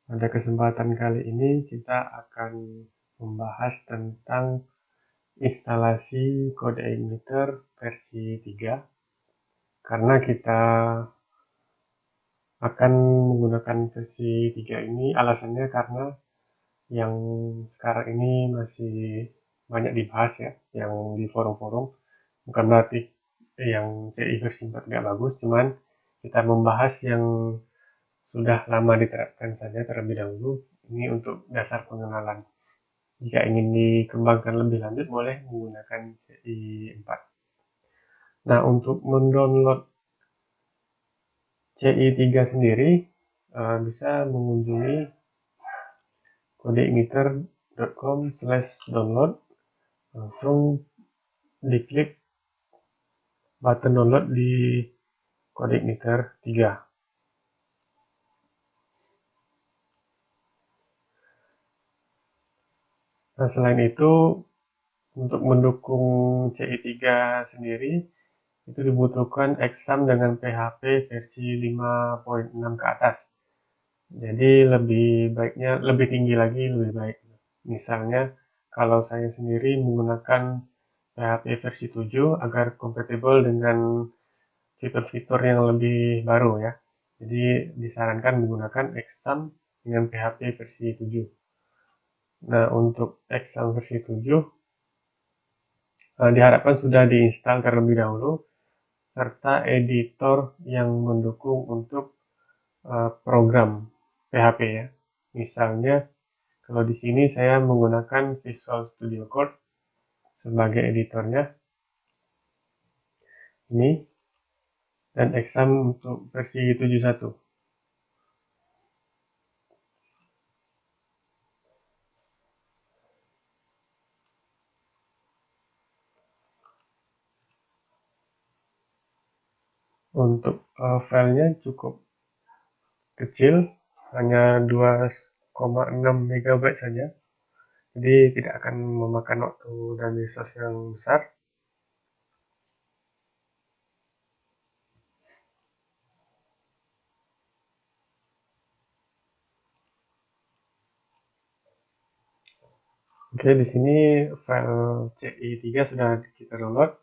Pada kesempatan kali ini kita akan membahas tentang instalasi kode emitter versi 3 karena kita akan menggunakan versi 3 ini alasannya karena yang sekarang ini masih banyak dibahas ya, yang di forum-forum. Bukan berarti yang CI versi 4 nggak bagus, cuman kita membahas yang sudah lama diterapkan saja terlebih dahulu. Ini untuk dasar pengenalan. Jika ingin dikembangkan lebih lanjut, boleh menggunakan CI 4. Nah, untuk mendownload CI 3 sendiri, bisa mengunjungi codeemitter.com/download. Langsung diklik button download di Codeemitter 3. Nah, selain itu, untuk mendukung CI3 sendiri, itu dibutuhkan exam dengan PHP versi 5.6 ke atas. Jadi lebih tinggi lagi lebih baik. Misalnya kalau saya sendiri menggunakan PHP versi 7 agar kompatibel dengan fitur-fitur yang lebih baru ya. Jadi disarankan menggunakan exam dengan PHP versi 7. Nah, untuk exam versi 7 diharapkan sudah diinstal terlebih dahulu serta editor yang mendukung untuk program PHP ya. Misalnya kalau di sini saya menggunakan Visual Studio Code sebagai editornya ini, dan exam untuk versi 71. Untuk filenya cukup kecil, hanya 2,6 MB saja. Jadi tidak akan memakan waktu dan resource yang besar. Oke, di sini file CI3 sudah kita download.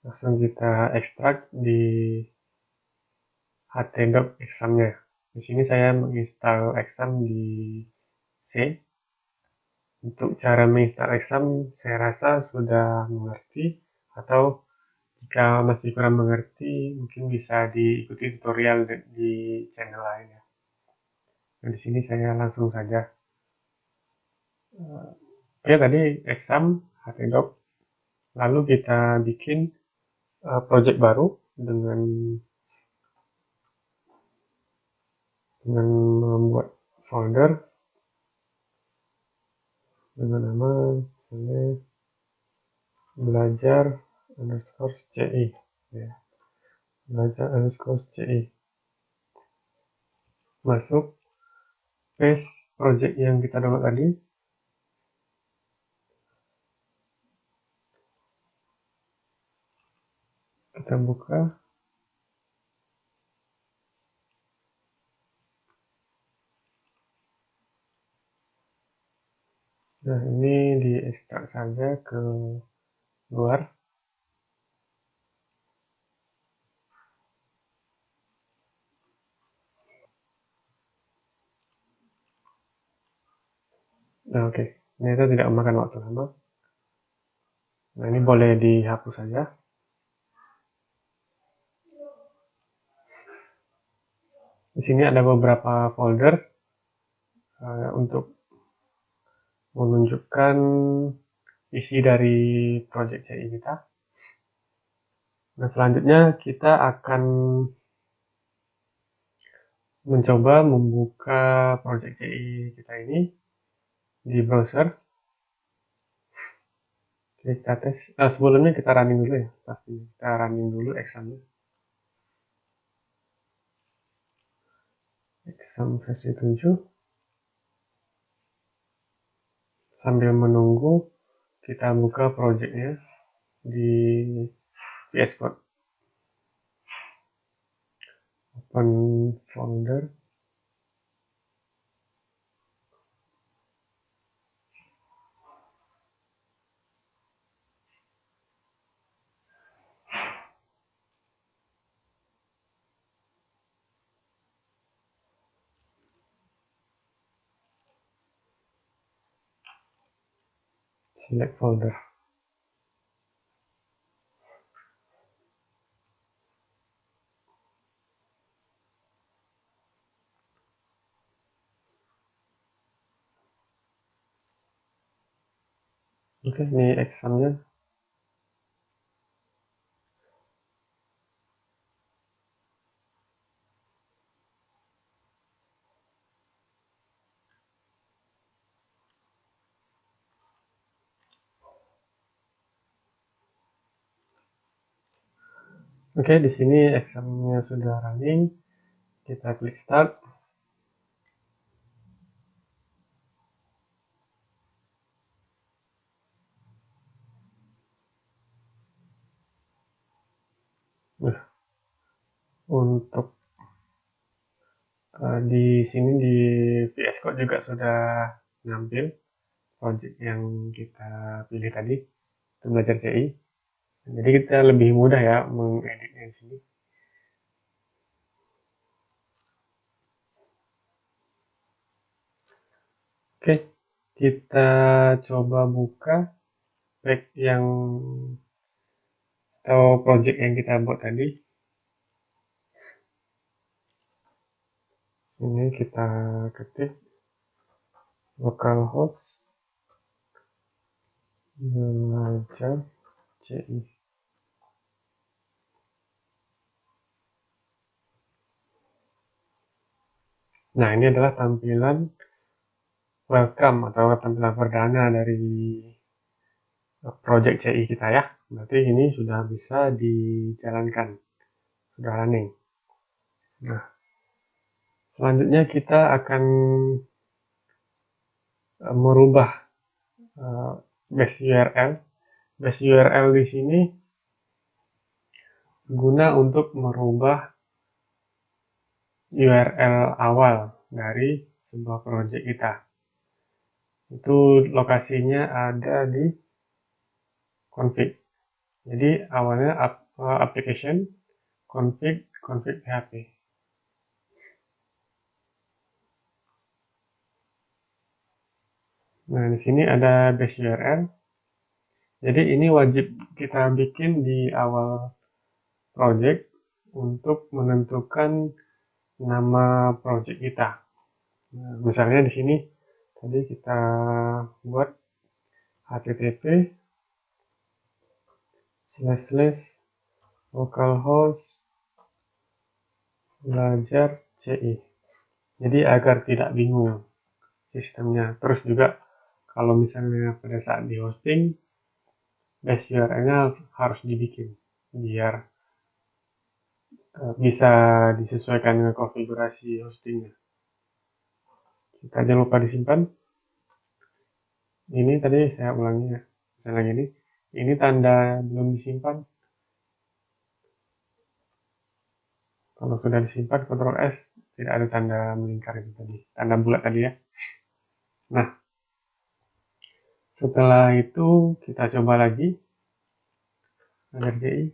Langsung kita ekstrak di htdoc examnya. Di sini saya menginstal exam di C. Untuk cara menginstal exam saya rasa sudah mengerti, atau jika masih kurang mengerti mungkin bisa diikuti tutorial di channel lain ya. Nah, di sini saya langsung saja. Oke, tadi exam htdoc. Lalu kita bikin project baru dengan membuat folder dengan nama misalnya belajar underscore CI ya. Belajar underscore CI, masuk paste project yang kita download tadi, kita buka. Nah, ini di ekstrak saja ke luar. Nah, oke. Ternyata tidak memakan waktu lama. Nah, ini boleh dihapus saja. Di sini ada beberapa folder untuk menunjukkan isi dari project CI kita. Nah, selanjutnya kita akan mencoba membuka project CI kita ini di browser. Kita tes. Sebelumnya kita running dulu ya, pasti kita running dulu examnya. Exam versi 7. Sambil menunggu, kita buka projectnya di VS Code. Open folder. select folder. Oke, ini examnya. Oke, di sini examnya sudah running. Kita klik start. Nah, untuk di sini di VS Code juga sudah nampil project yang kita pilih tadi untuk belajar CI. Jadi kita lebih mudah ya mengeditnya di sini. Oke, kita coba buka pack yang atau project yang kita buat tadi. Ini kita ketik localhost belajar CI. Nah, ini adalah tampilan welcome atau tampilan perdana dari project CI kita ya. Berarti ini sudah bisa dijalankan, sudah running. Nah, selanjutnya kita akan merubah base URL. Base URL di sini guna untuk merubah URL awal dari sebuah project kita. Itu lokasinya ada di config. Jadi awalnya application config PHP. Nah, di sini ada base URL. Jadi ini wajib kita bikin di awal project untuk menentukan nama project kita. Nah, misalnya di sini tadi kita buat http://localhost belajar CI. Jadi agar tidak bingung sistemnya. Terus juga kalau misalnya pada saat di hosting, base URL-nya harus dibikin biar bisa disesuaikan dengan konfigurasi hostingnya. Kita jangan lupa disimpan. Ini tadi saya ulangi ya. Misalnya gini, ini tanda belum disimpan. Kalau sudah disimpan, Ctrl S, tidak ada tanda melingkar itu tadi, tanda bulat tadi ya. Nah, setelah itu kita coba lagi agar CI.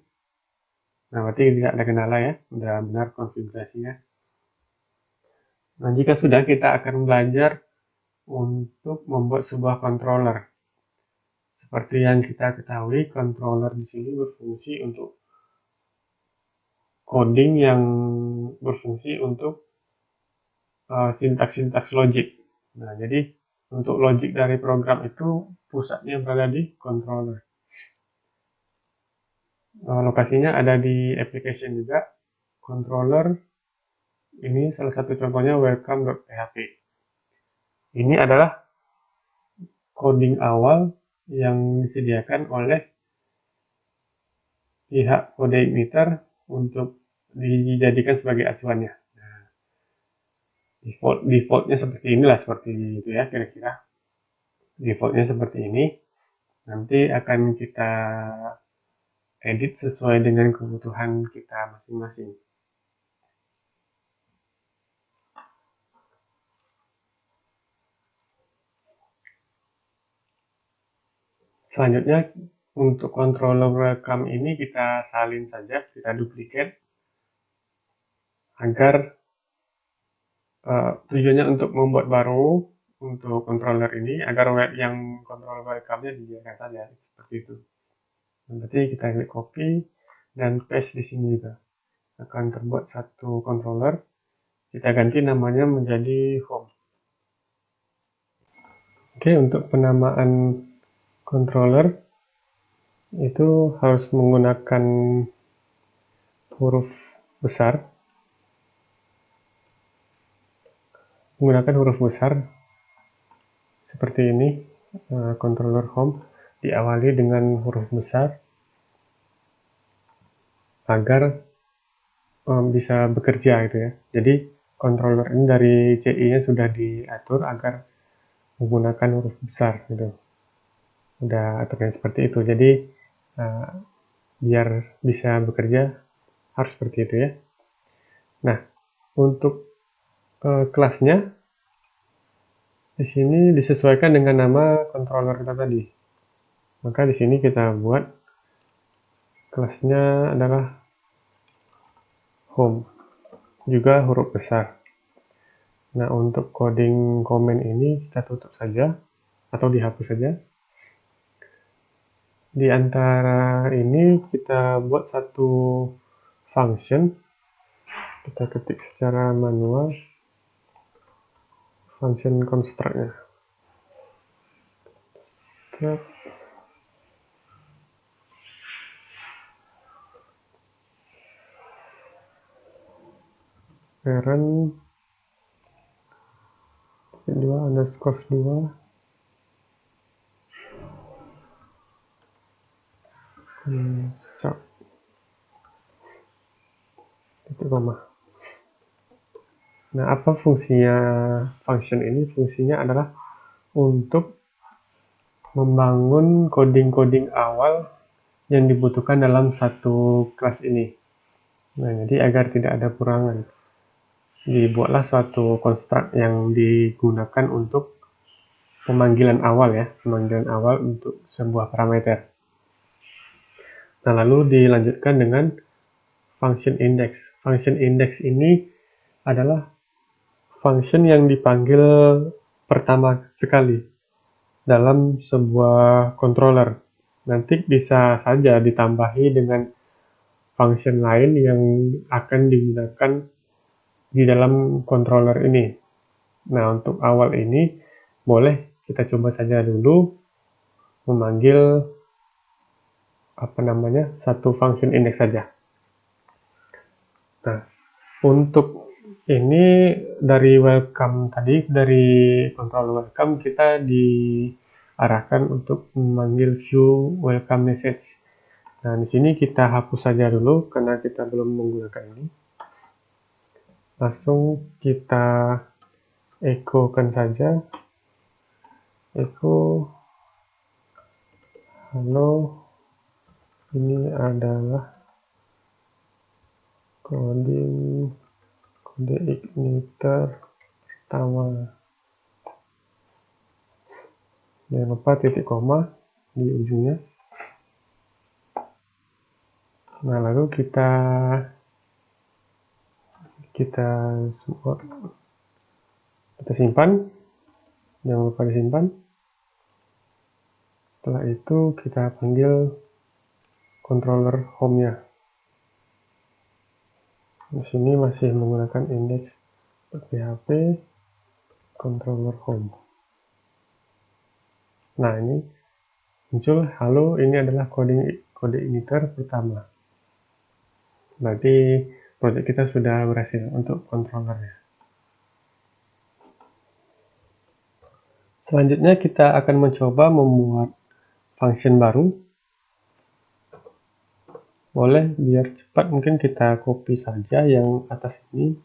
Nah, berarti tidak ada kendala ya, sudah benar konfigurasinya. Nah, jika sudah, kita akan belajar untuk membuat sebuah controller. Seperti yang kita ketahui, controller di sini berfungsi untuk coding yang berfungsi untuk sintaks-sintaks logic. Nah, jadi untuk logic dari program itu pusatnya berada di controller. Lokasinya ada di application juga. Controller ini salah satu contohnya welcome.php. Ini adalah coding awal yang disediakan oleh pihak kode igniter untuk dijadikan sebagai acuannya. Nah, defaultnya seperti inilah, seperti itu ya kira-kira. Defaultnya seperti ini. Nanti akan kita edit sesuai dengan kebutuhan kita masing-masing. Selanjutnya untuk controller welcome ini kita salin saja, kita duplikat agar tujuannya untuk membuat baru untuk controller ini agar yang controller welcome-nya dibiarkan saja seperti itu. Berarti kita klik copy dan paste di sini juga. Akan terbuat satu controller. Kita ganti namanya menjadi home. Oke, untuk penamaan controller itu harus menggunakan huruf besar. Menggunakan huruf besar seperti ini. Controller home diawali dengan huruf besar agar bisa bekerja gitu ya. Jadi controller ini dari CI-nya sudah diatur agar menggunakan huruf besar gitu. Udah aturnya seperti itu. Jadi biar bisa bekerja harus seperti itu ya. Nah, untuk kelasnya di sini disesuaikan dengan nama controller kita tadi. Maka di sini kita buat kelasnya adalah home, juga huruf besar. Nah, untuk coding comment ini kita tutup saja atau dihapus saja. Di antara ini kita buat satu function. Kita ketik secara manual function construct-nya. Parent 2 underscore 2 titik koma. Nah, apa fungsinya function ini? Fungsinya adalah untuk membangun coding-coding awal yang dibutuhkan dalam satu kelas ini. Nah, jadi agar tidak ada kurangan, dibuatlah suatu construct yang digunakan untuk pemanggilan awal ya, pemanggilan awal untuk sebuah parameter. Nah, lalu dilanjutkan dengan function index. Function index ini adalah function yang dipanggil pertama sekali dalam sebuah controller. Nanti bisa saja ditambahi dengan function lain yang akan digunakan di dalam controller ini. Nah, untuk awal ini boleh kita coba saja dulu memanggil satu function index saja. Nah, untuk ini dari welcome tadi, dari controller welcome kita diarahkan untuk memanggil view welcome message. Nah, di sini kita hapus saja dulu karena kita belum menggunakan ini. Langsung kita echo-kan saja. Echo halo, ini adalah kode igniter pertama. Jangan lupa titik koma di ujungnya. Nah, lalu kita simpan. Jangan lupa disimpan. Setelah itu kita panggil controller home-nya. Di sini masih menggunakan index PHP controller home. Nah, ini muncul halo, ini adalah kode igniter pertama. Berarti project kita sudah berhasil untuk controllernya. Selanjutnya kita akan mencoba membuat function baru. Boleh biar cepat mungkin kita copy saja yang atas ini,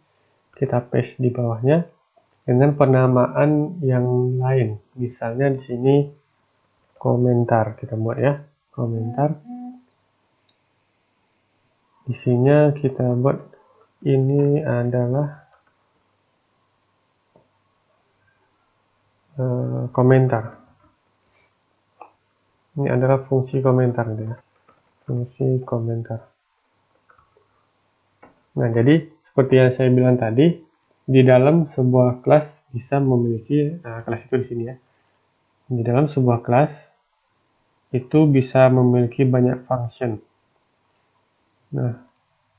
kita paste di bawahnya dengan penamaan yang lain. Misalnya di sini komentar kita buat ya, komentar. Isinya kita buat ini adalah komentar. Ini adalah fungsi komentar ya. Fungsi komentar. Nah, jadi seperti yang saya bilang tadi, di dalam sebuah kelas bisa memiliki kelas itu di sini ya. Di dalam sebuah kelas itu bisa memiliki banyak function. Nah,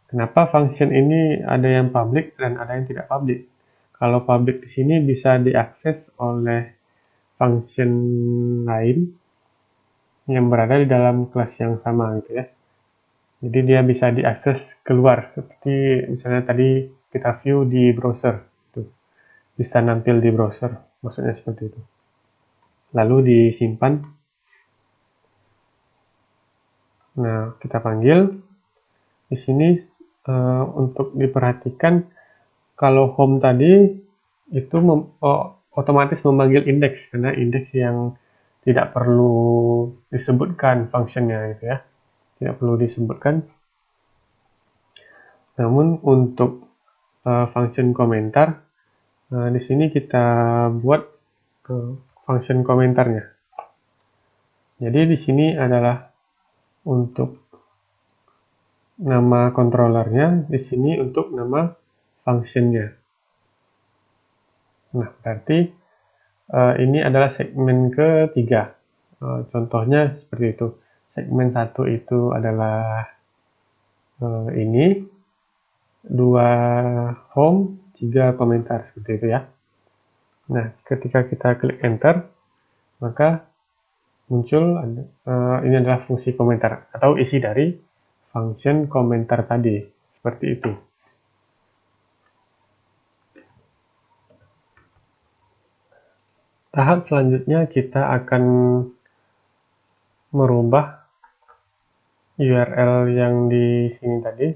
kenapa function ini ada yang public dan ada yang tidak public? Kalau public di sini bisa diakses oleh function lain yang berada di dalam kelas yang sama gitu ya. Jadi dia bisa diakses keluar seperti misalnya tadi kita view di browser, tuh bisa nampil di browser, maksudnya seperti itu. Lalu disimpan. Nah, kita panggil di sini untuk diperhatikan kalau home tadi itu otomatis memanggil indeks karena indeks yang tidak perlu disebutkan fungsinya gitu ya, tidak perlu disebutkan. Namun untuk function komentar di sini kita buat function komentarnya. Jadi di sini adalah untuk nama controllernya, di sini untuk nama functionnya. Nah, berarti ini adalah segmen ketiga. Contohnya seperti itu. Segmen 1 itu adalah ini, 2 home, 3 komentar, seperti itu ya. Nah, ketika kita klik enter, maka muncul ini adalah fungsi komentar atau isi dari function komentar tadi, seperti itu. Tahap selanjutnya kita akan merubah URL yang di sini tadi.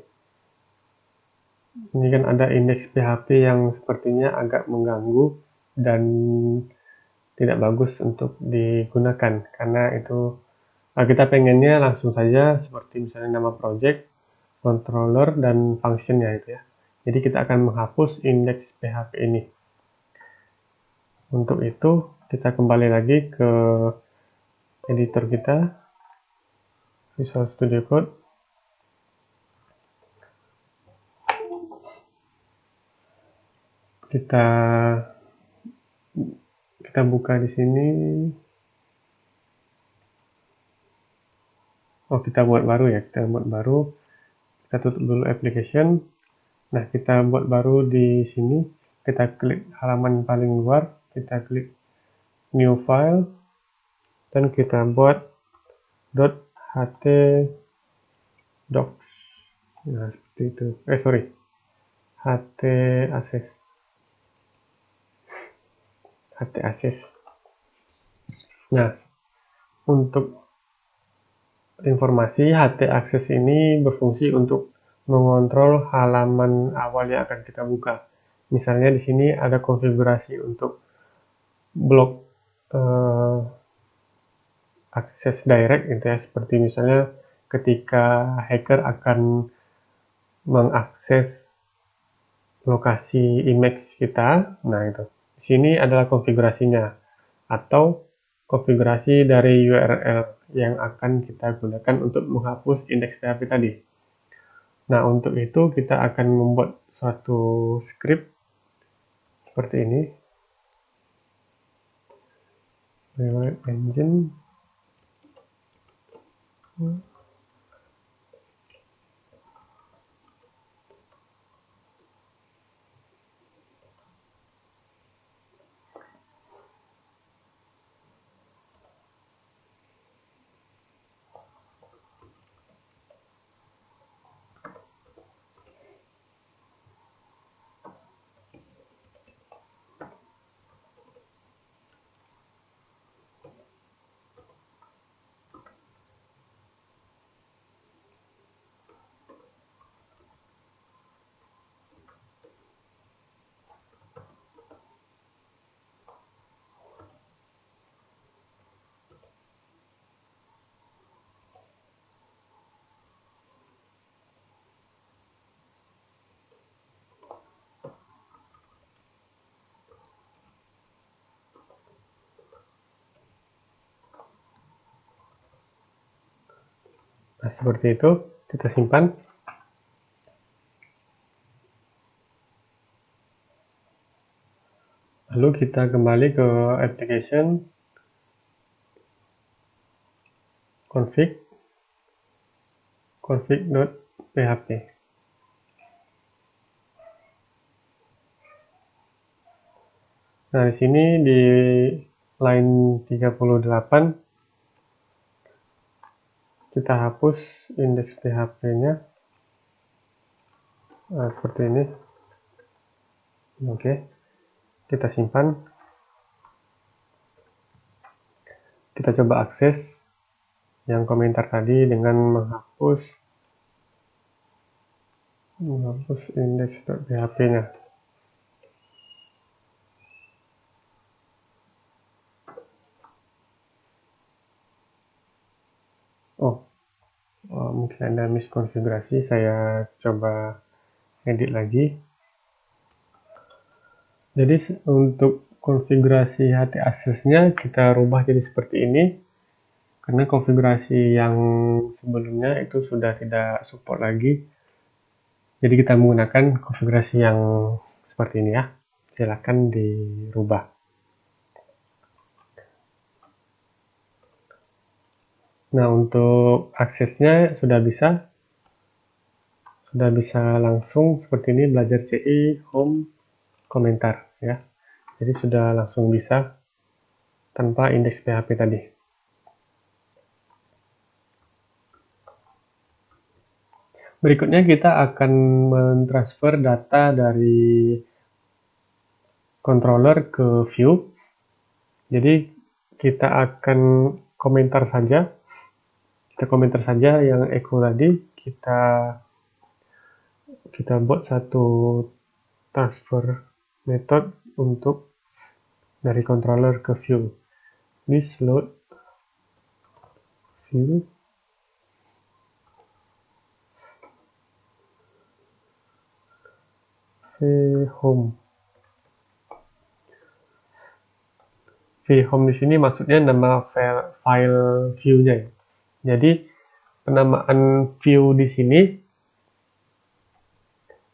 Ini kan ada indeks PHP yang sepertinya agak mengganggu dan tidak bagus untuk digunakan karena itu kita pengennya langsung saja seperti misalnya nama project, controller, dan functionnya itu ya. Jadi kita akan menghapus indeks PHP ini. Untuk itu kita kembali lagi ke editor kita, Visual Studio Code. Kita buka di sini. Oh, kita buat baru ya. Kita buat baru. Kita tutup dulu application. Nah, kita buat baru di sini. Kita klik halaman paling luar. Kita klik new file. Dan kita buat .htdocs. Nah, seperti itu. ht-access. Nah, untuk informasi, ht-access ini berfungsi untuk mengontrol halaman awal yang akan kita buka. Misalnya di sini ada konfigurasi untuk blok akses direct gitu ya, seperti misalnya ketika hacker akan mengakses lokasi image kita, nah itu. Di sini adalah konfigurasinya atau konfigurasi dari URL yang akan kita gunakan untuk menghapus indeks PHP tadi. Nah, untuk itu kita akan membuat suatu script seperti ini. Rewrite engine. Nah, seperti itu, kita simpan. Lalu kita kembali ke application, config.php. Nah, di sini di line 38 kita hapus indeks PHP-nya. Nah, seperti ini. Oke, kita simpan. Kita coba akses yang komentar tadi dengan menghapus indeks.php-nya. Mungkin ada miskonfigurasi, saya coba edit lagi. Jadi untuk konfigurasi HT aksesnya kita rubah jadi seperti ini, karena konfigurasi yang sebelumnya itu sudah tidak support lagi. Jadi kita menggunakan konfigurasi yang seperti ini ya. Silakan dirubah. Nah, untuk aksesnya sudah bisa langsung seperti ini, belajar CI home komentar ya. Jadi sudah langsung bisa tanpa indeks PHP tadi. Berikutnya kita akan mentransfer data dari controller ke view. Jadi kita akan komentar saja. Kita komentar saja yang echo tadi. Kita buat satu transfer method untuk dari controller ke view. This load view home. Home di sini maksudnya nama file view-nya. Jadi penamaan view di sini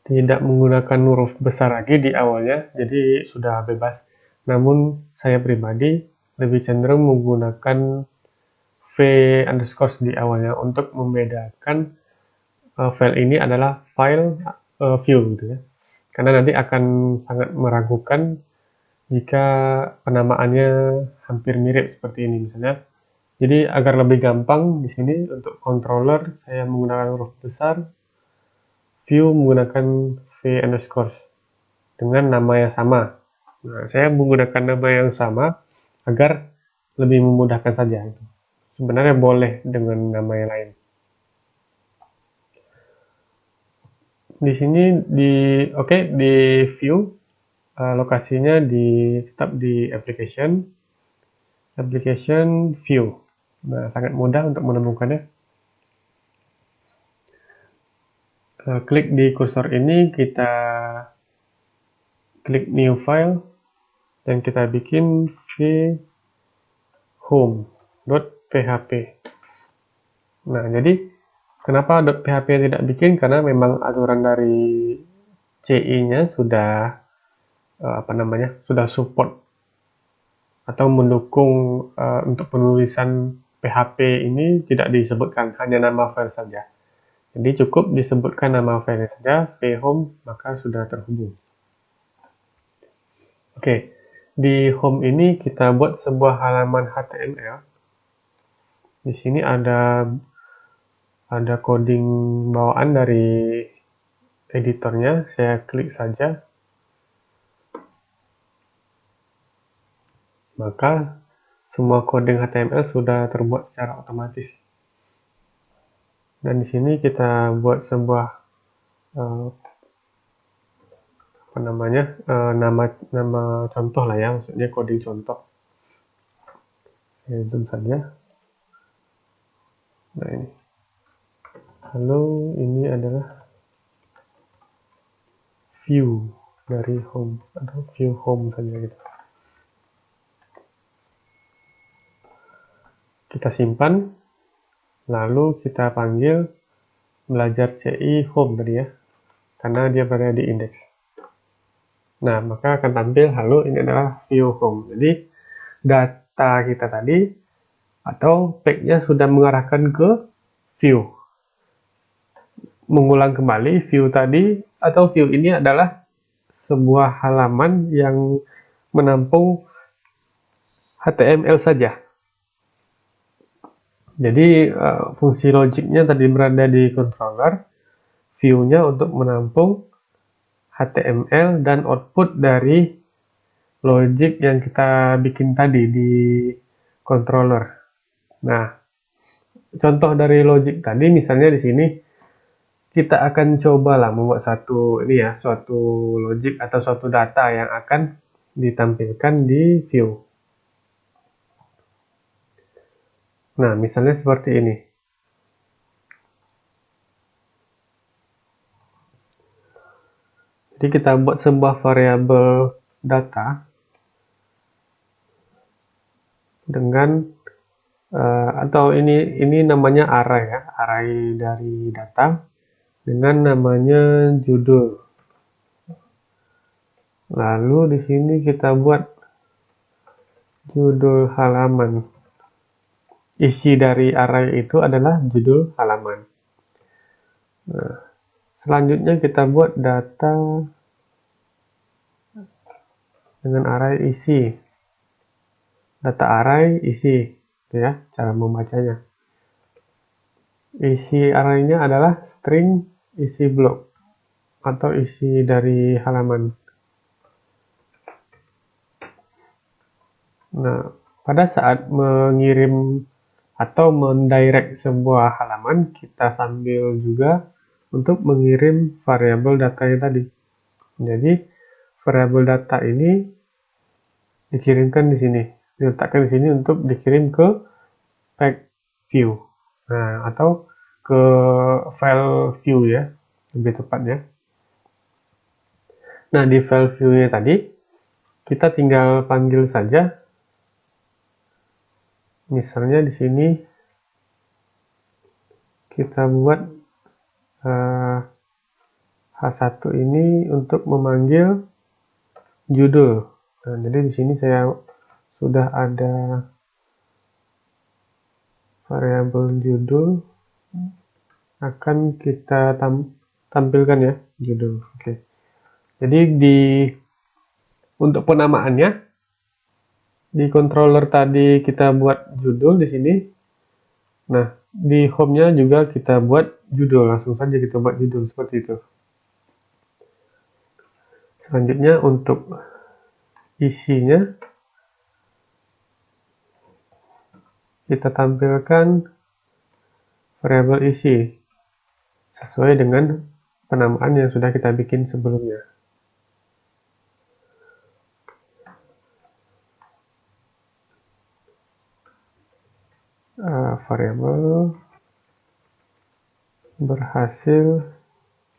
tidak menggunakan huruf besar lagi di awalnya, jadi sudah bebas. Namun saya pribadi lebih cenderung menggunakan v underscore di awalnya untuk membedakan file ini adalah file view gitu ya. Karena nanti akan sangat meragukan jika penamaannya hampir mirip seperti ini misalnya. Jadi agar lebih gampang di sini untuk controller saya menggunakan huruf besar, view menggunakan v underscore dengan nama yang sama. Nah, saya menggunakan nama yang sama agar lebih memudahkan saja. Sebenarnya boleh dengan nama yang lain. Di sini di view lokasinya tetap di application view. Nah, sangat mudah untuk menemukannya. Klik di kursor ini, kita klik new file dan kita bikin home.php. Nah, jadi kenapa .php tidak bikin? Karena memang aturan dari CI-nya sudah sudah support atau mendukung untuk penulisan PHP ini tidak disebutkan, hanya nama file saja. Jadi cukup disebutkan nama file saja, vhome, maka sudah terhubung. Oke, di home ini kita buat sebuah halaman HTML. Di sini ada coding bawaan dari editornya, saya klik saja. Maka semua coding HTML sudah terbuat secara otomatis. Dan di sini kita buat sebuah nama contoh lah ya, maksudnya coding contoh. Saya zoom saja. Nah ini. Halo, ini adalah view dari home atau view home saja gitu. Kita simpan, lalu kita panggil belajar CI home tadi ya, karena dia berada di indeks. Nah, maka akan tampil halo ini adalah view home. Jadi data kita tadi atau page-nya sudah mengarahkan ke view. Mengulang kembali view tadi atau view ini adalah sebuah halaman yang menampung HTML saja. Jadi fungsi logiknya tadi berada di controller, view-nya untuk menampung HTML dan output dari logic yang kita bikin tadi di controller. Nah, contoh dari logic tadi misalnya di sini kita akan cobalah membuat suatu logic atau suatu data yang akan ditampilkan di view. Nah, misalnya seperti ini. Jadi kita buat sebuah variabel data dengan atau ini namanya array ya, array dari data dengan namanya judul. Lalu di sini kita buat judul halaman. Isi dari array itu adalah judul halaman. Nah, selanjutnya kita buat data dengan array isi. Data array isi, ya, cara membacanya. Isi arraynya adalah string isi blok atau isi dari halaman. Nah, pada saat mengirim atau mendirect sebuah halaman, kita sambil juga untuk mengirim variabel datanya tadi. Jadi, variabel data ini dikirimkan di sini, diletakkan di sini untuk dikirim ke page view. Nah, atau ke file view ya, lebih tepatnya. Nah, di file view-nya tadi, kita tinggal panggil saja. Misalnya di sini kita buat H1 ini untuk memanggil judul. Nah, jadi di sini saya sudah ada variabel judul akan kita tampilkan ya, judul. Oke. Jadi untuk penamaannya di controller tadi kita buat judul di sini. Nah, di home-nya juga kita buat judul, langsung saja kita buat judul seperti itu. Selanjutnya untuk isinya kita tampilkan variabel isi sesuai dengan penamaan yang sudah kita bikin sebelumnya. Variabel berhasil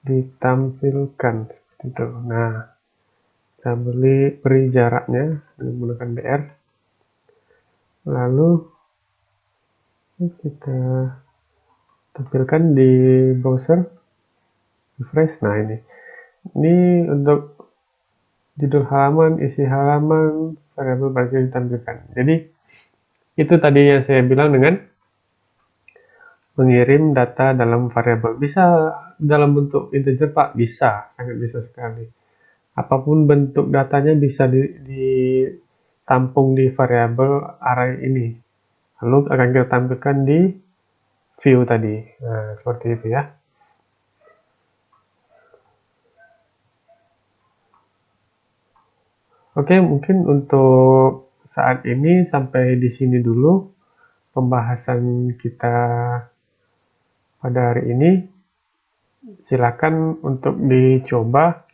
ditampilkan seperti itu. Nah, kita beri jaraknya dengan menggunakan BR. Lalu kita tampilkan di browser, refresh. Nah, ini untuk judul halaman, isi halaman, variabel berhasil ditampilkan. Jadi itu tadi yang saya bilang dengan mengirim data dalam variabel. Bisa dalam bentuk integer, Pak? Bisa, sangat bisa sekali. Apapun bentuk datanya bisa ditampung di variabel array ini. Lalu akan kita tampilkan di view tadi. Nah, seperti itu ya. Oke, mungkin untuk saat ini sampai di sini dulu pembahasan kita pada hari ini. Silakan untuk dicoba,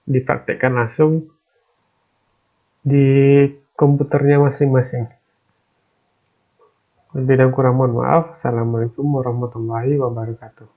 dipraktekkan langsung di komputernya masing-masing. Lebih dan kurang mohon maaf. Assalamualaikum warahmatullahi wabarakatuh.